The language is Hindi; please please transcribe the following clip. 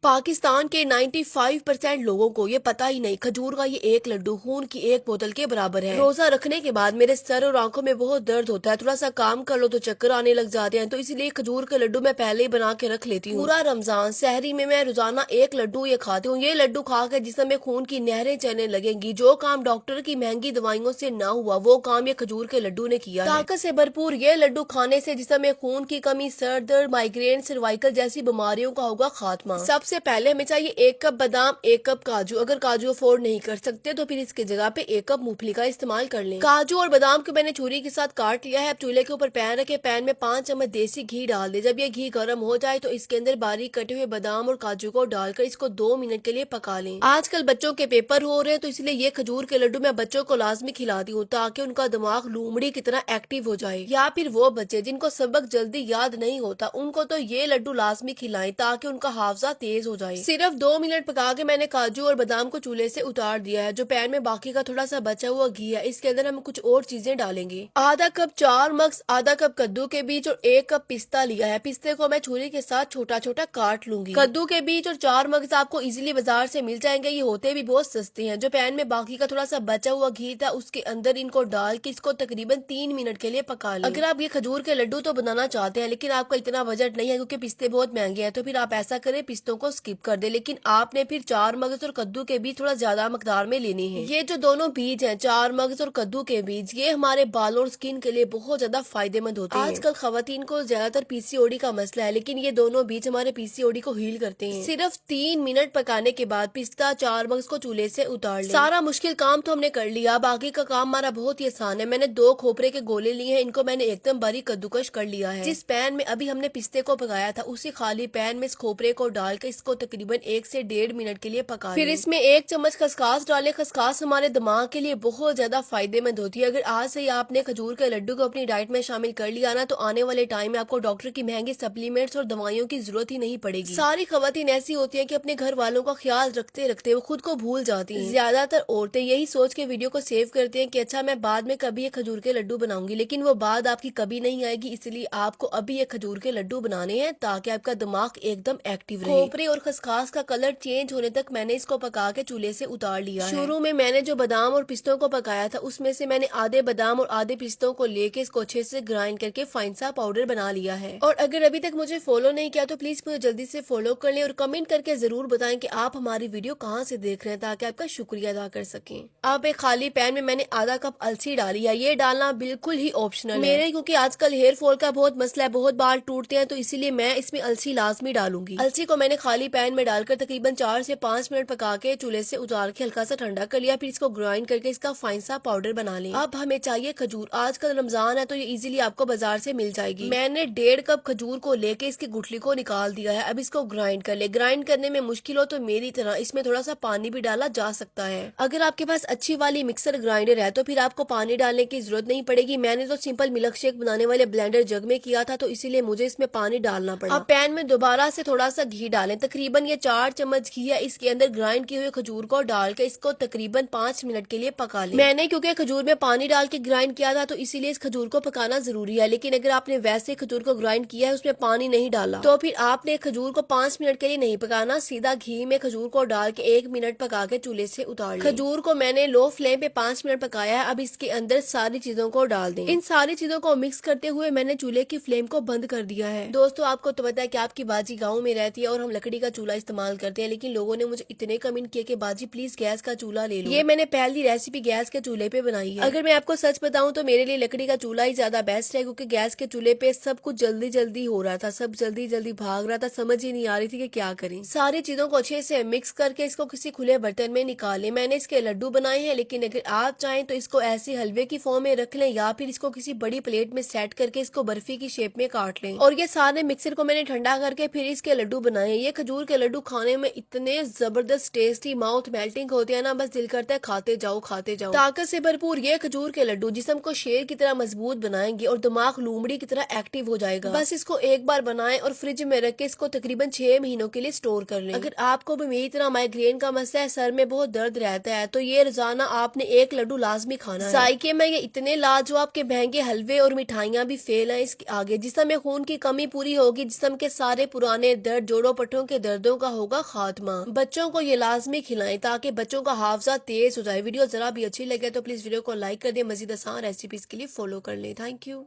पाकिस्तान के 95% लोगों को ये पता ही नहीं खजूर का ये एक लड्डू खून की एक बोतल के बराबर है। रोजा रखने के बाद मेरे सर और आंखों में बहुत दर्द होता है, थोड़ा सा काम कर लो तो चक्कर आने लग जाते हैं, तो इसलिए खजूर के लड्डू मैं पहले ही बना के रख लेती हूँ। पूरा रमजान सहरी में मैं रोजाना एक लड्डू ये खाती हूँ। ये लड्डू खा के जिसमें खून की नहरें चलने लगेंगी। जो काम डॉक्टर की महंगी दवाइयों से ना हुआ वो काम ये खजूर के लड्डू ने किया है। ताकत से भरपूर ये लड्डू खाने से जिसमें खून की कमी, सर दर्द, माइग्रेन, सर्वाइकल जैसी बीमारियों का होगा खात्मा। सबसे पहले हमें चाहिए 1 कप बादाम, 1 कप काजू। अगर काजू अफोर्ड नहीं कर सकते तो फिर इसके जगह पे 1 कप मूंगफली का इस्तेमाल कर लें। काजू और बादाम को मैंने छुरी के साथ काट लिया है। अब चूल्हे के ऊपर पैन रखे, पैन में 5 चम्मच देसी घी डाल दे। जब ये घी गर्म हो जाए तो इसके अंदर बारीक कटे हुए बादाम और काजू को डालकर इसको 2 मिनट के लिए पका लें। आजकल बच्चों के पेपर हो रहे हैं तो इसलिए ये खजूर के लड्डू मैं बच्चों को लाजमी खिलाती हूँ ताकि उनका दिमाग लोमड़ी की तरह एक्टिव हो जाए। या फिर वो बच्चे जिनको सबक जल्दी याद नहीं होता उनको तो ये लड्डू लाजमी खिलाएं ताकि उनका हाफजा तेज हो जाए। सिर्फ 2 मिनट पका के मैंने काजू और बादाम को चूल्हे से उतार दिया है। जो पैन में बाकी का थोड़ा सा बचा हुआ घी है इसके अंदर हम कुछ और चीजें डालेंगे। आधा कप 4 मग्स, आधा कप कद्दू के बीज और 1 कप पिस्ता लिया है। पिस्ते को मैं छुरी के साथ छोटा छोटा काट लूंगी। कद्दू के बीज और 4 मग्स आपको इजीली बाजार से मिल जाएंगे, ये होते भी बहुत सस्ते हैं। जो पैन में बाकी का थोड़ा सा बचा हुआ घी था उसके अंदर इनको डाल के इसको तकरीबन 3 मिनट के लिए पका लें। अगर आप ये खजूर के लड्डू तो बनाना चाहते हैं लेकिन आपका इतना बजट नहीं है क्योंकि पिस्ते बहुत महंगे हैं, तो फिर आप ऐसा करें पिस्तों को स्किप कर दे। लेकिन आपने फिर 4 मगज और कद्दू के बीज थोड़ा ज्यादा मकदार में लेने हैं। ये जो दोनों बीज हैं, 4 मगज और कद्दू के बीज, ये हमारे बालों और स्किन के लिए बहुत ज्यादा फायदेमंद होते हैं। आजकल खवातीन को ज्यादातर पीसीओडी का मसला है लेकिन ये दोनों बीज हमारे पीसीओडी को हील करते हैं। सिर्फ 3 मिनट पकाने के बाद पिस्ता, 4 मगज को चूल्हे से उतार लें। सारा मुश्किल काम तो हमने कर लिया, बाकी का काम हमारा बहुत ही आसान है। मैंने 2 खोपरे के गोले लिए हैं, इनको मैंने एकदम बारीक कद्दूकश कर लिया है। जिस पैन में अभी हमने पिस्ते को पकाया था उसी खाली पैन में इस खोपरे को डाल के इसको तकरीबन 1 से 1.5 मिनट के लिए पका लें। फिर इसमें 1 चम्मच खसकास डालें। खसकास हमारे दिमाग के लिए बहुत ज्यादा फायदेमंद होती है। अगर आज से ही आपने खजूर के लड्डू को अपनी डाइट में शामिल कर लिया ना तो आने वाले टाइम में आपको डॉक्टर की महंगी सप्लीमेंट्स और दवाइयों की जरूरत ही नहीं पड़ेगी। सारी खवातीन ऐसी होती है कि अपने घर वालों का ख्याल रखते रखते वो खुद को भूल जाती हैं। ज्यादातर औरतें यही सोच के वीडियो को सेव करती हैं कि अच्छा मैं बाद में कभी ये खजूर के लड्डू बनाऊंगी, लेकिन वो बाद आपकी कभी नहीं आएगी। इसलिए आपको अभी ये खजूर के लड्डू बनाने हैं ताकि आपका दिमाग एकदम एक्टिव रहे। खोपरे और खसकास का कलर चेंज होने तक मैंने इसको पका के चूल्हे से उतार लिया है। शुरू में मैंने जो बादाम और पिस्तों को पकाया था उसमें से मैंने आधे बादाम और आधे पिस्तों को लेके इसको अच्छे से ग्राइंड करके फाइन सा पाउडर बना लिया है। और अगर अभी तक मुझे फॉलो नहीं किया तो प्लीज मुझे जल्दी से फॉलो कर लें और कमेंट करके जरूर बताएं कि आप हमारी वीडियो कहाँ से देख रहे हैं ताकि आपका शुक्रिया अदा कर सकें। अब एक खाली पैन में मैंने आधा कप अलसी डाली है। ये डालना बिल्कुल ही ऑप्शनल है क्योंकि आजकल हेयर फॉल का बहुत मसला है, बहुत बाल टूटते हैं, तो इसीलिए मैं इसमें अलसी लाजमी डालूंगी। अलसी को मैंने खाली पैन में डालकर तकरीबन 4 से 5 मिनट पका के चूल्हे से उतार के हल्का सा ठंडा कर लिया। फिर इसको ग्राइंड करके इसका फाइन सा पाउडर बना लें। अब हमें चाहिए खजूर। आजकल रमजान है तो ये इजीली आपको बाजार से मिल जाएगी। मैंने 1.5 कप खजूर को लेके इसकी गुठली को निकाल दिया है। अब इसको ग्राइंड कर ले। ग्राइंड करने में मुश्किल हो तो मेरी तरह इसमें थोड़ा सा पानी भी डाला जा सकता है। अगर आपके पास अच्छी वाली मिक्सर ग्राइंडर है तो फिर आपको पानी डालने की जरूरत नहीं पड़ेगी। मैंने तो सिंपल मिल्क शेक बनाने वाले ब्लेंडर जग में किया था तो इसीलिए मुझे इसमें पानी डालना पड़ा। अब पैन में दोबारा से थोड़ा सा घी डालें। तकरीबन ये 4 चम्मच घी है। इसके अंदर ग्राइंड किए हुए खजूर को डाल के इसको तकरीबन 5 मिनट के लिए पका लें। मैंने क्योंकि खजूर में पानी डाल के ग्राइंड किया था तो इसीलिए इस खजूर को पकाना जरूरी है। लेकिन अगर आपने वैसे खजूर को ग्राइंड किया है उसमें पानी नहीं डाला तो फिर आपने खजूर को 5 मिनट के लिए नहीं पकाना, सीधा घी में खजूर को डाल के 1 मिनट पका के चूल्हे से उतार लें। खजूर को मैंने लो फ्लेम पे 5 मिनट पकाया है। अब इसके अंदर सारी चीजों को डाल दें। इन सारी चीजों को मिक्स करते हुए मैंने चूल्हे की फ्लेम को बंद कर दिया है। दोस्तों आपको तो पता है कि आपकी बाजी गाँव में रहती है और हम लकड़ी का चूल्हा इस्तेमाल करते हैं, लेकिन लोगों ने मुझे इतने कमेंट किए कि बाजी प्लीज गैस का चूल्हा ले लो। ये मैंने पहली रेसिपी गैस के चूल्हे पे बनाई है। अगर मैं आपको सच बताऊं तो मेरे लिए लकड़ी का चूल्हा ही ज्यादा बेस्ट है क्योंकि गैस के चूल्हे पे सब कुछ जल्दी जल्दी हो रहा था, सब जल्दी जल्दी भाग रहा था, समझ ही नहीं आ रही थी कि क्या करें। सारी चीजों को अच्छे से मिक्स करके इसको किसी खुले बर्तन में निकालें। मैंने इसके लड्डू बनाए हैं लेकिन अगर आप चाहें तो इसको ऐसे हलवे की फॉर्म में रख लें या फिर इसको किसी बड़ी प्लेट में सेट करके इसको बर्फी की शेप में काट लें। और ये सारे मिक्सर को मैंने ठंडा करके फिर इसके लड्डू बनाए। ये खजूर के लड्डू खाने में इतने जबरदस्त टेस्टी, माउथ मेल्टिंग होते हैं ना, बस दिल करता है खाते जाओ खाते जाओ। ताकत से भरपूर ये खजूर के लड्डू जिस्म को शेर की तरह मजबूत बनाएंगे और दिमाग लोमड़ी की तरह एक्टिव हो जाएगा। बस इसको एक बार बनाएं और फ्रिज में रख के इसको तकरीबन 6 महीनों के लिए स्टोर कर लें। अगर आपको भी मेरी तरह माइग्रेन का मसला है, सर में बहुत दर्द रहता है, तो ये रोजाना आपने 1 लड्डू लाजमी खाना है। जायके में ये इतने लाजवाब के महंगे हलवे और मिठाइयाँ भी फेल है इसके आगे। जिस्म में खून की कमी पूरी होगी, जिस्म के सारे पुराने दर्द, जोड़ों पट्टों के के दर्दों का होगा खात्मा। बच्चों को ये लाजमी खिलाएं ताकि बच्चों का हाफजा तेज हो जाए। वीडियो जरा भी अच्छी लगे तो प्लीज वीडियो को लाइक कर दें। मजीद आसान रेसिपीज के लिए फॉलो कर लें। Thank you.